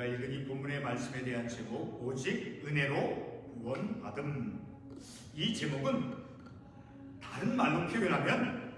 우리가 읽은 이 본문의 말씀에 대한 제목, 오직 은혜로 구원받음. 이 제목은 다른 말로 표현하면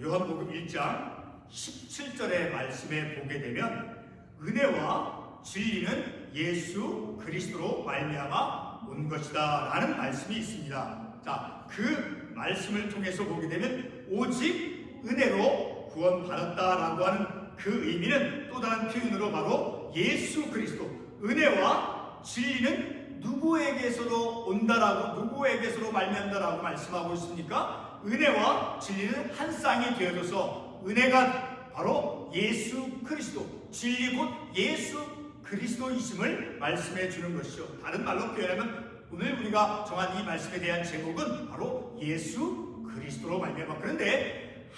요한복음 1장 17절의 말씀에 보게 되면 은혜와 진리는 예수 그리스도로 말미암아 온 것이다 라는 말씀이 있습니다. 자, 그 말씀을 통해서 보게 되면 오직 은혜로 구원받았다라고 하는 그 의미는 또 다른 표현으로 바로 예수 그리스도, 은혜와 진리는 누구에게서로 온다라고, 누구에게서로 말미암다라고 말씀하고 있습니까? 은혜와 진리는 한 쌍이 되어져서 은혜가 바로 예수 그리스도, 진리 곧 예수 그리스도이심을 말씀해 주는 것이죠. 다른 말로 표현하면 오늘 우리가 정한 이 말씀에 대한 제목은 바로 예수 그리스도로 말미암아. 그런데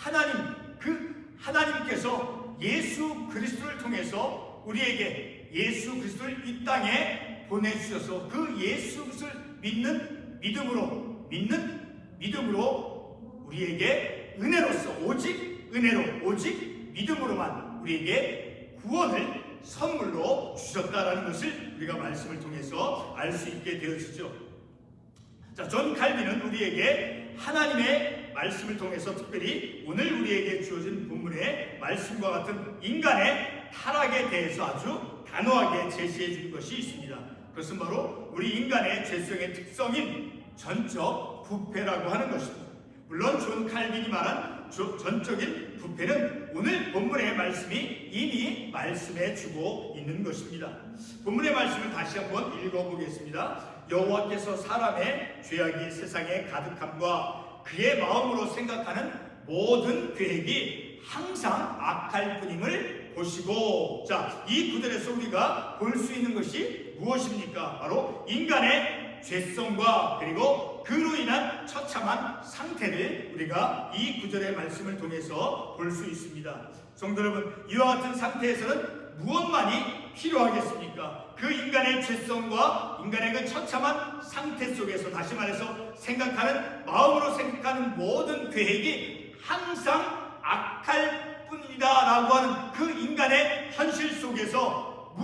하나님께서 예수 그리스도를 통해서 우리에게 예수 그리스도를 이 땅에 보내주셔서 그 예수 그리스도를 믿는 믿음으로 우리에게 은혜로서, 오직 은혜로, 오직 믿음으로만 우리에게 구원을 선물로 주셨다라는 것을 우리가 말씀을 통해서 알 수 있게 되어지죠. 자, 존 칼빈은 우리에게 하나님의 말씀을 통해서 특별히 오늘 우리에게 주어진 본문의 말씀과 같은 인간의 타락에 대해서 아주 단호하게 제시해 준 것이 있습니다. 그것은 바로 우리 인간의 죄성의 특성인 전적 부패라고 하는 것입니다. 물론 존 칼빈이 말한 전적인 부패는 오늘 본문의 말씀이 이미 말씀해 주고 있는 것입니다. 본문의 말씀을 다시 한번 읽어보겠습니다. 여호와께서 사람의 죄악이 세상에 가득함과 그의 마음으로 생각하는 모든 계획이 항상 악할 뿐임을 보시고. 자, 이 구절에서 우리가 볼 수 있는 것이 무엇입니까? 바로 인간의 죄성과 그리고 그로 인한 처참한 상태를 우리가 이 구절의 말씀을 통해서 볼 수 있습니다. 성도 여러분, 이와 같은 상태에서는 무엇만이 필요하겠습니까? 그 인간의 죄성과 인간의 그 처참한 상태 속에서, 다시 말해서 마음으로 생각하는 모든 계획이 항상 악할 뿐이다 라고 하는 그 인간의 현실 속에서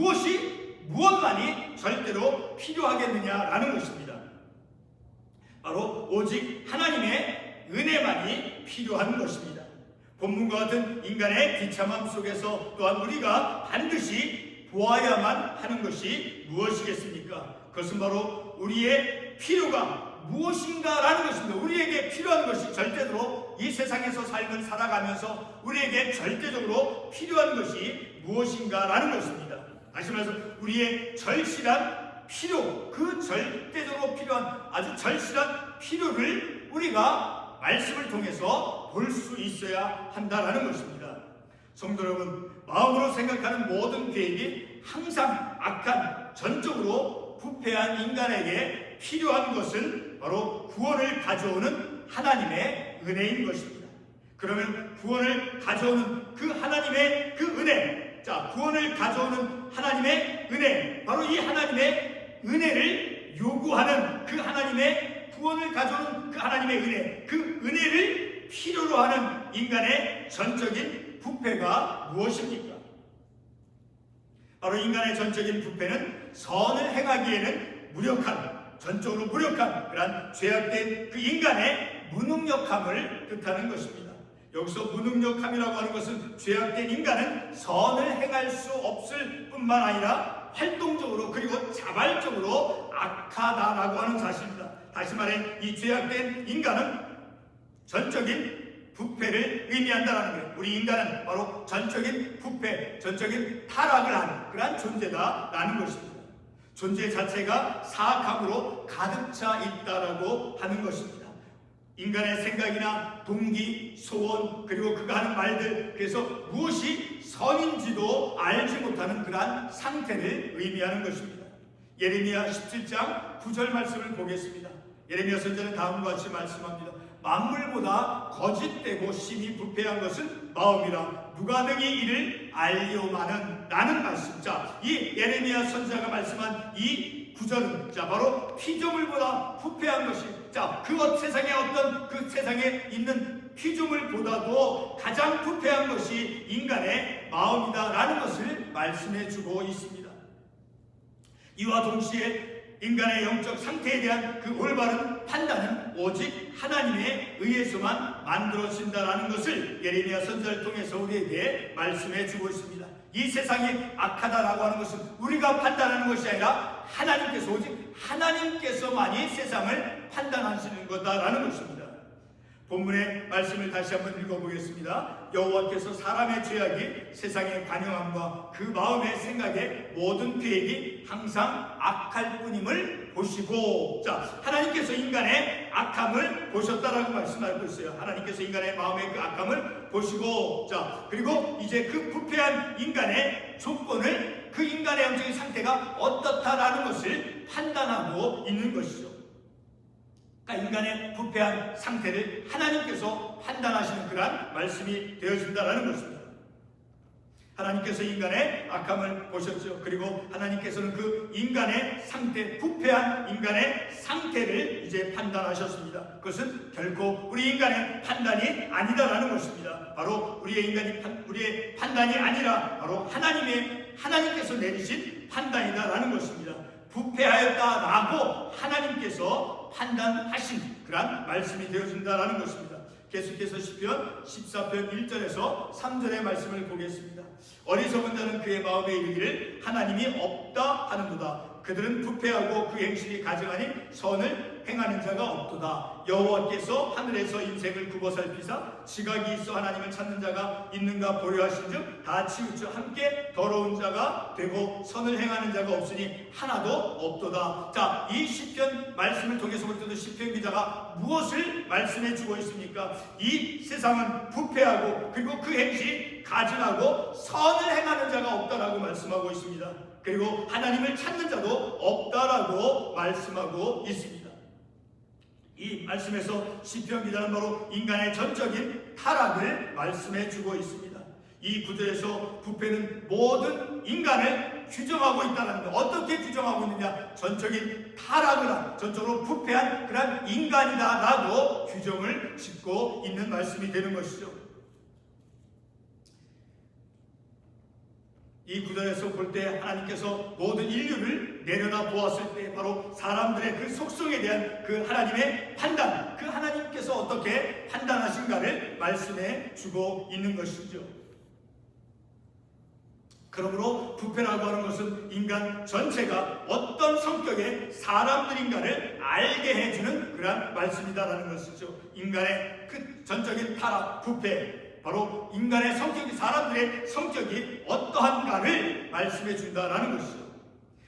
무엇만이 절대로 필요하겠느냐라는 것입니다. 바로 오직 하나님의 은혜만이 필요한 것입니다. 본문과 같은 인간의 비참함 속에서 또한 우리가 반드시 보아야만 하는 것이 무엇이겠습니까? 그것은 바로 우리의 필요가 무엇인가라는 것입니다. 우리에게 필요한 것이 절대적으로 이 세상에서 삶을 살아가면서 우리에게 절대적으로 필요한 것이 무엇인가라는 것입니다. 다시 말해서 우리의 절실한 필요, 그 절대적으로 필요한 아주 절실한 필요를 우리가 말씀을 통해서 볼 수 있어야 한다라는 것입니다. 성도 여러분, 마음으로 생각하는 모든 계획이 항상 악한, 전적으로 부패한 인간에게 필요한 것은 바로 구원을 가져오는 하나님의 은혜인 것입니다. 그러면 구원을 가져오는 그 하나님의 그 은혜, 자, 구원을 가져오는 하나님의 은혜, 바로 이 하나님의 은혜를 요구하는 그 하나님의 구원을 가져오는 그 하나님의 은혜, 그 은혜를 필요로 하는 인간의 전적인 부패가 무엇입니까? 바로 인간의 전적인 부패는 선을 행하기에는 전적으로 무력한 그런 죄악된 그 인간의 무능력함을 뜻하는 것입니다. 여기서 무능력함이라고 하는 것은 죄악된 인간은 선을 행할 수 없을 뿐만 아니라 활동적으로 그리고 자발적으로 악하다라고 하는 사실입니다. 다시 말해 이 죄악된 인간은 전적인 부패를 의미한다는 거예요. 우리 인간은 바로 전적인 부패, 전적인 타락을 하는 그러한 존재다라는 것입니다. 존재 자체가 사악함으로 가득 차 있다라고 하는 것입니다. 인간의 생각이나 동기, 소원, 그리고 그가 하는 말들, 그래서 무엇이 선인지도 알지 못하는 그러한 상태를 의미하는 것입니다. 예레미야 17장 9절 말씀을 보겠습니다. 예레미야 선지자는 다음과 같이 말씀합니다. 만물보다 거짓되고 심히 부패한 것은 마음이라 누가 능히 이를 알리오마는 라는 말씀. 자, 이 예레미야 선지자가 말씀한 이 구절은 바로 피조물보다 부패한 것이, 세상에 어떤 그 세상에 있는 피조물보다도 가장 부패한 것이 인간의 마음이다라는 것을 말씀해 주고 있습니다. 이와 동시에 인간의 영적 상태에 대한 그 올바른 판단은 오직 하나님에 의해서만 만들어진다는 것을 예레미야 선지자를 통해서 우리에게 말씀해 주고 있습니다. 이 세상이 악하다라고 하는 것은 우리가 판단하는 것이 아니라 하나님께서, 오직 하나님께서만이 세상을 판단하시는 거다라는 것입니다. 본문의 말씀을 다시 한번 읽어보겠습니다. 여호와께서 사람의 죄악이 세상의 관영함과 그 마음의 생각의 모든 계획이 항상 악할 뿐임을 보시고, 자, 하나님께서 인간의 악함을 보셨다라고 말씀하고 있어요. 하나님께서 인간의 마음의 그 악함을 보시고, 자, 그리고 이제 그 부패한 인간의 조건을, 그 인간의 영적인 상태가 어떻다라는 것을 판단하고 있는 것이죠. 그러니까 인간의 부패한 상태를 하나님께서 판단하시는 그러한 말씀이 되어진다는 것입니다. 하나님께서 인간의 악함을 보셨죠. 그리고 하나님께서는 그 인간의 상태, 부패한 인간의 상태를 이제 판단하셨습니다. 그것은 결코 우리 인간의 판단이 아니다라는 것입니다. 바로 우리의 판단이 아니라 바로 하나님께서 내리신 판단이다라는 것입니다. 부패하였다라고 하나님께서 판단하신 그러한 말씀이 되어진다라는 것입니다. 계속해서 시편 14편 1절에서 3절의 말씀을 보겠습니다. 어리석은 자는 그의 마음에 이르기를 하나님이 없다 하는도다. 그들은 부패하고 그 행실이 가증하니 선을 행하는 자가 없도다. 여호와께서 하늘에서 인생을 굽어 살피사 지각이 있어 하나님을 찾는 자가 있는가 보려 하신즉 다 치우쳐 함께 더러운 자가 되고 선을 행하는 자가 없으니 하나도 없도다. 자, 이 시편 말씀을 통해서 볼 때도 시편 기자가 무엇을 말씀해 주고 있습니까? 이 세상은 부패하고 그리고 그 행실이 가증하고 선을 행하는 자가 없다라고 말씀하고 있습니다. 그리고 하나님을 찾는 자도 없다라고 말씀하고 있습니다. 이 말씀에서 시편 기자는 바로 인간의 전적인 타락을 말씀해 주고 있습니다. 이 구절에서 부패는 모든 인간을 규정하고 있다는 것. 어떻게 규정하고 있느냐? 전적인 타락을 한, 전적으로 부패한 그런 인간이다라고 규정을 짓고 있는 말씀이 되는 것이죠. 이 구절에서 볼 때 하나님께서 모든 인류를 내려다 보았을 때 바로 사람들의 그 속성에 대한 그 하나님의 판단, 그 하나님께서 어떻게 판단하신가를 말씀해 주고 있는 것이죠. 그러므로 부패라고 하는 것은 인간 전체가 어떤 성격의 사람들인가를 알게 해주는 그러한 말씀이다라는 것이죠. 인간의 그 전적인 타락, 부패, 바로 인간의 성격이, 사람들의 성격이 어떠한가를 말씀해 준다라는 것이죠.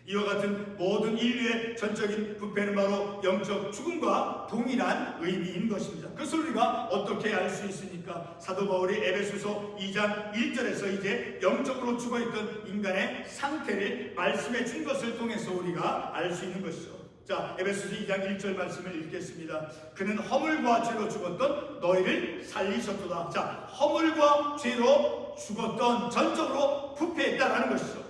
이와 같은 모든 인류의 전적인 부패는 바로 영적 죽음과 동일한 의미인 것입니다. 그것을 우리가 어떻게 알 수 있습니까? 사도 바울이 에베소서 2장 1절에서 이제 영적으로 죽어있던 인간의 상태를 말씀해 준 것을 통해서 우리가 알 수 있는 것이죠. 자, 에베소서 2장 1절 말씀을 읽겠습니다. 그는 허물과 죄로 죽었던 너희를 살리셨도다. 자, 허물과 죄로 죽었던, 전적으로 부패했다라는 것이죠.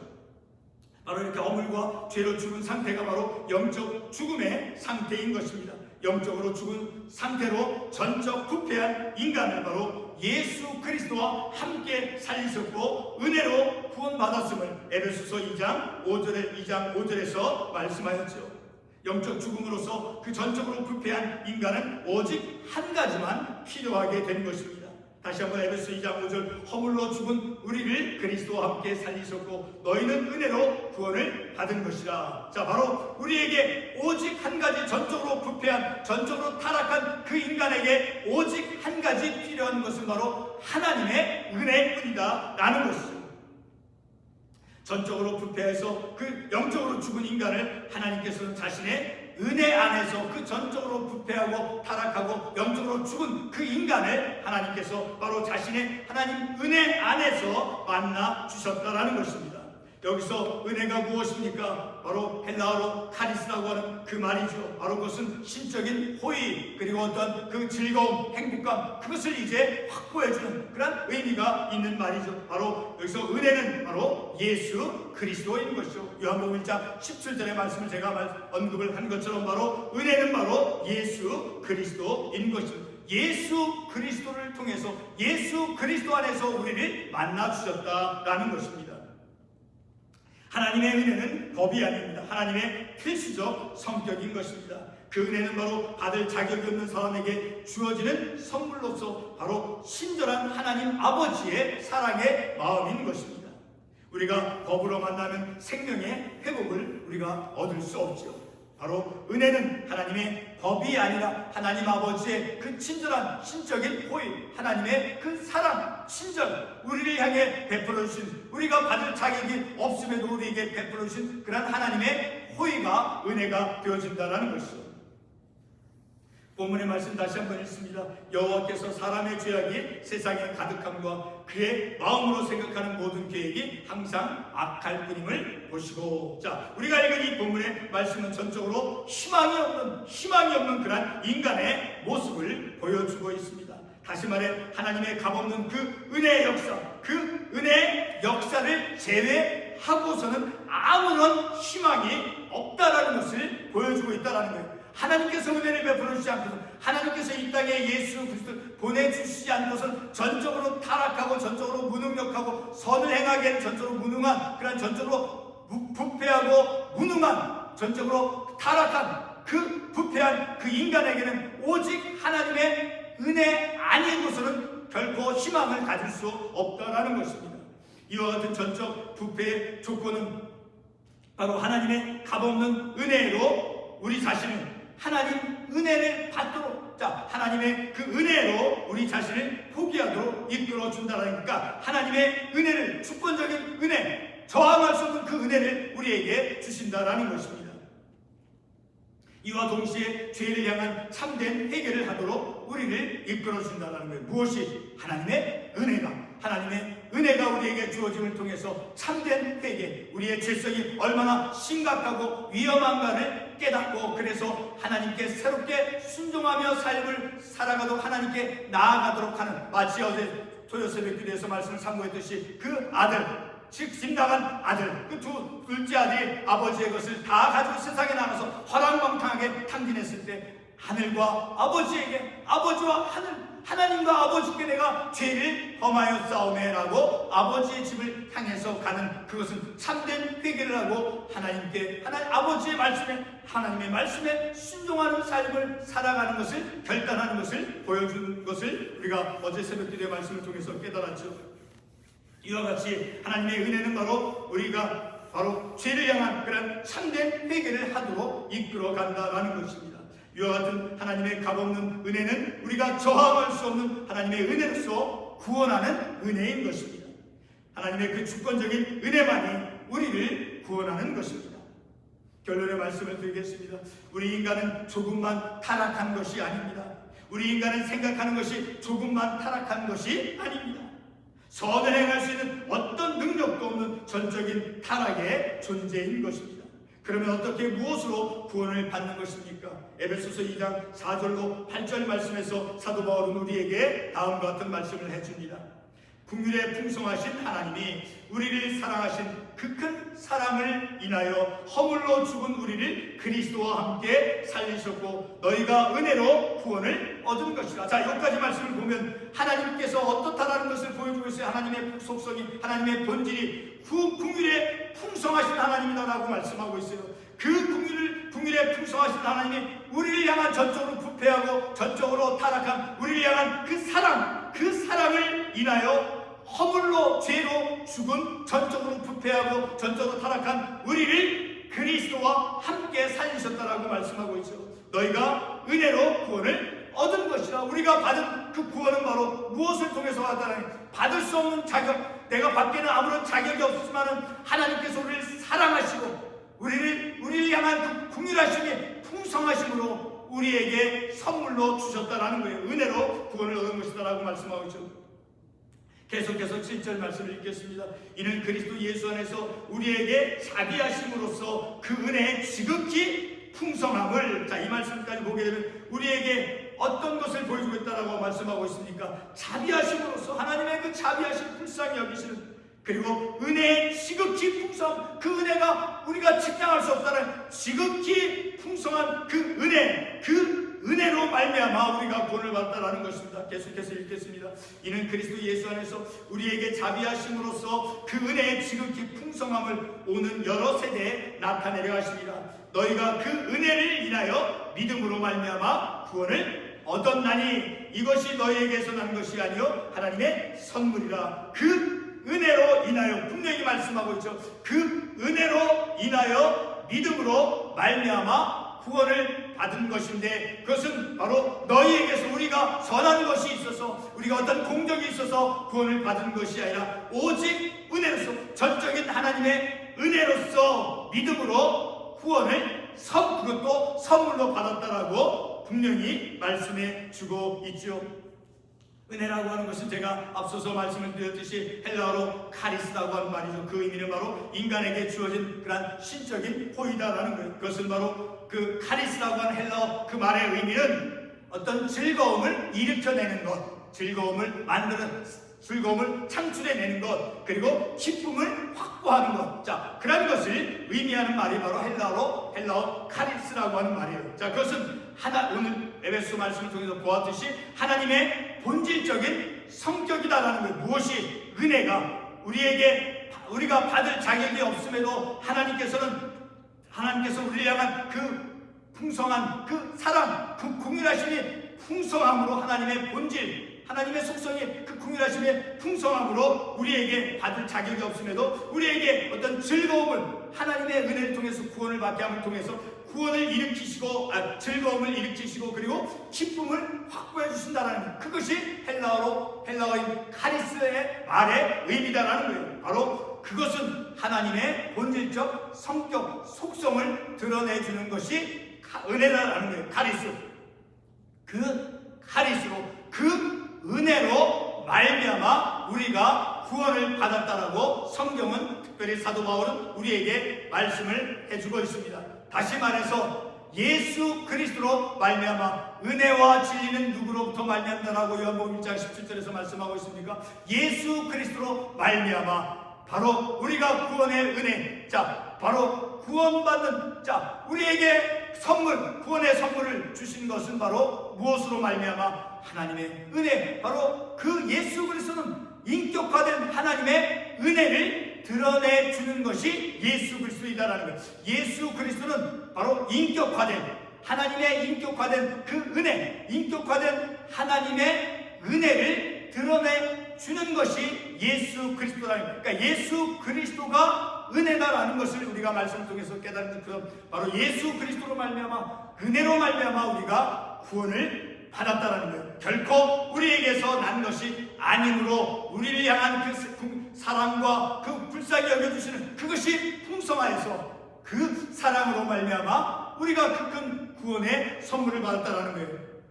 바로 이렇게 허물과 죄로 죽은 상태가 바로 영적 죽음의 상태인 것입니다. 영적으로 죽은 상태로 전적 부패한 인간을 바로 예수 그리스도와 함께 살리셨고 은혜로 구원받았음을 에베소서 2장 5절에서 말씀하였죠. 영적 죽음으로써 그 전적으로 부패한 인간은 오직 한 가지만 필요하게 된 것입니다. 다시 한번 에베소 2장 5절, 허물로 죽은 우리를 그리스도와 함께 살리셨고 너희는 은혜로 구원을 받은 것이라. 자, 바로 우리에게 오직 한 가지, 전적으로 부패한, 전적으로 타락한 그 인간에게 오직 한 가지 필요한 것은 바로 하나님의 은혜뿐이다 라는 것이죠. 전적으로 부패해서 그 영적으로 죽은 인간을 하나님께서는 자신의 은혜 안에서 그 전적으로 부패하고 타락하고 영적으로 죽은 그 인간을 하나님께서 바로 자신의 하나님 은혜 안에서 만나 주셨다라는 것입니다. 여기서 은혜가 무엇입니까? 바로 헬라어로 카리스라고 하는 그 말이죠. 바로 그것은 신적인 호의, 그리고 어떤 그 즐거움, 행복감, 그것을 이제 확보해주는 그런 의미가 있는 말이죠. 바로 여기서 은혜는 바로 예수 그리스도인 것이죠. 요한복음 1장 17절의 말씀을 제가 언급을 한 것처럼 바로 은혜는 바로 예수 그리스도인 것이죠. 예수 그리스도를 통해서, 예수 그리스도 안에서 우리를 만나 주셨다라는 것입니다. 하나님의 은혜는 법이 아닙니다. 하나님의 필수적 성격인 것입니다. 그 은혜는 바로 받을 자격이 없는 사람에게 주어지는 선물로서 바로 친절한 하나님 아버지의 사랑의 마음인 것입니다. 우리가 법으로 만나면 생명의 회복을 우리가 얻을 수 없죠. 바로 은혜는 하나님의 법이 아니라 하나님 아버지의 그 친절한 신적인 호의, 하나님의 그 사랑, 친절, 우리를 향해 베풀어 주신, 우리가 받을 자격이 없음에도 우리에게 베풀어 주신 그런 하나님의 호의가 은혜가 되어진다는 것이죠. 본문의 말씀 다시 한번 읽습니다. 여호와께서 사람의 죄악이 세상에 가득함과 그의 마음으로 생각하는 모든 계획이 항상 악할 뿐임을 보시고. 자, 우리가 읽은 이 본문의 말씀은 전적으로 희망이 없는 그런 인간의 모습을 보여주고 있습니다. 다시 말해 하나님의 값없는 그 은혜의 역사, 그 은혜의 역사를 제외하고서는 아무런 희망이 없다라는 것을 보여주고 있다는 거예요. 하나님께서 은혜를 베풀어 주지 않고서, 하나님께서 이 땅에 예수 그리스도를 보내주시지 않고서는 전적으로 타락하고 전적으로 무능력하고 선을 행하기에는 전적으로 무능한, 그런 전적으로 부패하고 무능한, 전적으로 타락한 그 부패한 그 인간에게는 오직 하나님의 은혜 아니고서는 결코 희망을 가질 수 없다라는 것입니다. 이와 같은 전적 부패의 조건은 바로 하나님의 값없는 은혜로 우리 자신을 하나님 은혜를 받도록, 자, 하나님의 그 은혜로 우리 자신을 포기하도록 이끌어 준다라니까, 하나님의 은혜를, 주권적인 은혜, 저항할 수 없는 그 은혜를 우리에게 주신다라는 것입니다. 이와 동시에 죄를 향한 참된 해결을 하도록 우리를 이끌어 준다라는 거예요. 무엇이? 하나님의 은혜가 우리에게 주어짐을 통해서 참된 회개, 우리의 죄성이 얼마나 심각하고 위험한가를 깨닫고, 그래서 하나님께 새롭게 순종하며 삶을 살아가도록, 하나님께 나아가도록 하는, 마치 어제 토요 새벽 기도에서 말씀을 참고했듯이 그 아들, 즉 진당한 아들, 그 둘째 아들이 아버지의 것을 다 가지고 세상에 나가서 허랑방탕하게 탕진했을 때 하늘과 아버지에게, 아버지와 하나님과 아버지께 내가 죄를 범하여 싸우매라고 아버지의 집을 향해서 가는, 그것은 참된 회개를 하고 하나님께, 아버지의 말씀에, 하나님의 말씀에 순종하는 삶을 살아가는 것을 결단하는 것을 보여주는 것을 우리가 어제 새벽 기도의 말씀을 통해서 깨달았죠. 이와 같이 하나님의 은혜는 바로 우리가 바로 죄를 향한 그런 참된 회개를 하도록 이끌어 간다라는 것입니다. 이와 같은 하나님의 값없는 은혜는 우리가 저항할 수 없는 하나님의 은혜로서 구원하는 은혜인 것입니다. 하나님의 그 주권적인 은혜만이 우리를 구원하는 것입니다. 결론의 말씀을 드리겠습니다. 우리 인간은 조금만 타락한 것이 아닙니다. 우리 인간은 생각하는 것이 조금만 타락한 것이 아닙니다. 선을 행할 수 있는 어떤 능력도 없는 전적인 타락의 존재인 것입니다. 그러면 어떻게, 무엇으로 구원을 받는 것입니까? 에베소서 2장 4절로 8절 말씀에서 사도 바울은 우리에게 다음과 같은 말씀을 해줍니다. 긍휼에 풍성하신 하나님이 우리를 사랑하신 그 큰 사랑을 인하여 허물로 죽은 우리를 그리스도와 함께 살리셨고 너희가 은혜로 구원을 얻은 것이라. 자, 여기까지 말씀을 보면 하나님께서 어떻다라는 것을 보여주고 있어요. 하나님의 속성이, 하나님의 본질이 긍휼에 풍성하신 하나님이다라고 말씀하고 있어요. 그 긍휼에 풍성하신 하나님이 우리를 향한 전적으로 부패하고 전적으로 타락한 우리를 향한 그 사랑을 인하여 허물로 죄로 죽은, 전적으로 부패하고 전적으로 타락한 우리를 그리스도와 함께 살리셨다라고 말씀하고 있죠. 너희가 은혜로 구원을 얻은 것이라. 우리가 받은 그 구원은 바로 무엇을 통해서 받았다는, 받을 수 없는 자격, 내가 받기에는 아무런 자격이 없지만은 하나님께서 우리를 사랑하시고 우리를 향한 그 긍휼하심이 풍성하심으로 우리에게 선물로 주셨다라는 거예요. 은혜로 구원을 얻은 것이다라고 말씀하고 있죠. 계속해서 7절 말씀을 읽겠습니다. 이는 그리스도 예수 안에서 우리에게 자비하심으로써 그 은혜의 지극히 풍성함을, 자, 이 말씀까지 보게 되면 우리에게 어떤 것을 보여주고 있다라고 말씀하고 있습니까? 자비하심으로써 하나님의 그 자비하심, 불쌍히 여기시는, 그리고 은혜의 지극히 풍성, 그 은혜가 우리가 측량할 수 없다는 지극히 풍성한 그 은혜 은혜로 말미암아 우리가 구원을 받았다라는 것입니다. 계속해서 읽겠습니다. 이는 그리스도 예수 안에서 우리에게 자비하심으로써 그 은혜의 지극히 풍성함을 오는 여러 세대에 나타내려 하십니다. 너희가 그 은혜를 인하여 믿음으로 말미암아 구원을 얻었나니 이것이 너희에게서 난 것이 아니요 하나님의 선물이라. 그 은혜로 인하여, 분명히 말씀하고 있죠. 그 은혜로 인하여 믿음으로 말미암아 구원을 받은 것인데, 그것은 바로 너희에게서 우리가 선한 것이 있어서, 우리가 어떤 공덕이 있어서 구원을 받은 것이 아니라 오직 은혜로서, 전적인 하나님의 은혜로서 믿음으로 구원을 그것도 선물로 받았다라고 분명히 말씀해 주고 있죠. 은혜라고 하는 것은 제가 앞서서 말씀을 드렸듯이 헬라어로 카리스라고 하는 말이죠. 그 의미는 바로 인간에게 주어진 그런 신적인 호의다라는 거예요. 그것은 바로 그 카리스라고 하는 헬라어 그 말의 의미는 어떤 즐거움을 일으켜내는 것, 즐거움을 창출해내는 것, 그리고 기쁨을 확보하는 것. 자, 그런 것을 의미하는 말이 바로 헬라어 카리스라고 하는 말이에요. 자, 그것은 오늘 에베소 말씀을 통해서 보았듯이 하나님의 본질적인 성격이다라는 거예요. 무엇이? 은혜가 우리가 받을 자격이 없음에도 하나님께서 우리를 향한 그 풍성한 그 사랑, 그 긍휼하심이 풍성함으로, 하나님의 본질, 하나님의 속성이 그 긍휼하심의 풍성함으로 우리에게 받을 자격이 없음에도 우리에게 어떤 즐거움을, 하나님의 은혜를 통해서 구원을 받게 함을 통해서 구원을 일으키시고, 즐거움을 일으키시고, 그리고 기쁨을 확보해 주신다라는, 그것이 헬라어인 카리스의 말의 의미다라는 거예요. 바로 그것은 하나님의 본질적 성격, 속성을 드러내주는 것이 은혜다라는 거예요. 카리스. 그 카리스로, 그 은혜로 말미암아 우리가 구원을 받았다라고 성경은, 특별히 사도 바울은 우리에게 말씀을 해주고 있습니다. 다시 말해서 예수 그리스도로 말미암아, 은혜와 진리는 누구로부터 말미암다라고 요한복음 1장 17절에서 말씀하고 있습니까? 예수 그리스도로 말미암아 바로 우리가 구원의 은혜, 자, 바로 구원받는, 자, 우리에게 구원의 선물을 주신 것은 바로 무엇으로 말미암아? 하나님의 은혜. 바로 그 예수 그리스도는 인격화된 하나님의 은혜를 드러내주는 것이 예수 그리스도이다라는 거예요. 예수 그리스도는 바로 하나님의 인격화된 그 은혜, 인격화된 하나님의 은혜를 드러내주는 것이 예수 그리스도라는 거예요. 그러니까 예수 그리스도가 은혜다라는 것을 우리가 말씀을 통해서 깨달은 것처럼, 바로 예수 그리스도로 말미암아, 은혜로 말미암아 우리가 구원을 받았다라는 거예요. 결코 우리에게서 난 것이 아니므로 우리를 향한 그 사랑과 그 불쌍히 여겨주시는 그것이 풍성하여서 그 사랑으로 말미암아 우리가 그 큰 구원의 선물을 받았다라는 거예요.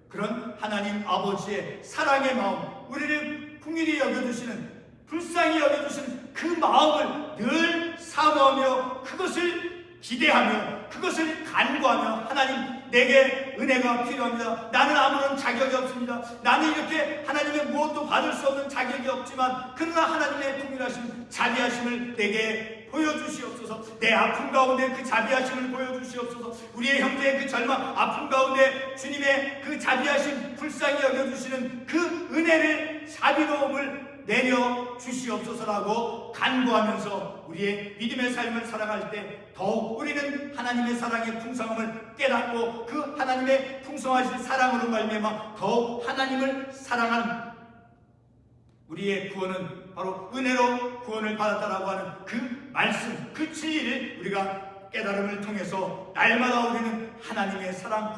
그런 하나님 아버지의 사랑의 마음, 우리를 긍휼히 여겨주시는, 불쌍히 여겨주시는 그 마음을 늘 사모하며 그것을 기대하며 그것을 간구하며, 하나님, 내게 은혜가 필요합니다. 나는 아무런 자격이 없습니다. 나는 이렇게 하나님의 무엇도 받을 수 없는 자격이 없지만, 그러나 하나님의 긍휼하심, 자비하심을 내게 보여주시옵소서. 내 아픔 가운데 그 자비하심을 보여주시옵소서. 우리의 형제의 그 절망, 아픔 가운데 주님의 그 자비하심, 불쌍히 여겨주시는 그 은혜를, 자비로움을 내려 주시옵소서라고 간구하면서 우리의 믿음의 삶을 살아갈 때 더욱 우리는 하나님의 사랑의 풍성함을 깨닫고, 그 하나님의 풍성하신 사랑으로 말미암아 더욱 하나님을 사랑하는 우리의 구원은 바로 은혜로 구원을 받았다라고 하는 그 말씀, 그 진리를 우리가 깨달음을 통해서 날마다 우리는 하나님의 사랑,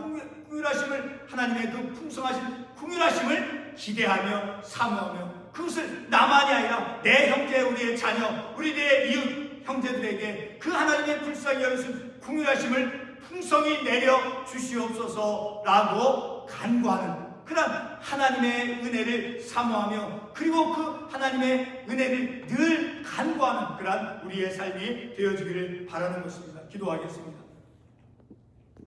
긍휼하심을, 하나님의 그 풍성하신 긍휼하심을 기대하며 사모하며, 그것을 나만이 아니라 내 형제, 우리의 자녀, 우리의 이웃 형제들에게 그 하나님의 불쌍히 여기신 긍휼하심을 풍성히 내려 주시옵소서라고 간구하는 그런 하나님의 은혜를 사모하며, 그리고 그 하나님의 은혜를 늘 간구하는 그런 우리의 삶이 되어주기를 바라는 것입니다. 기도하겠습니다.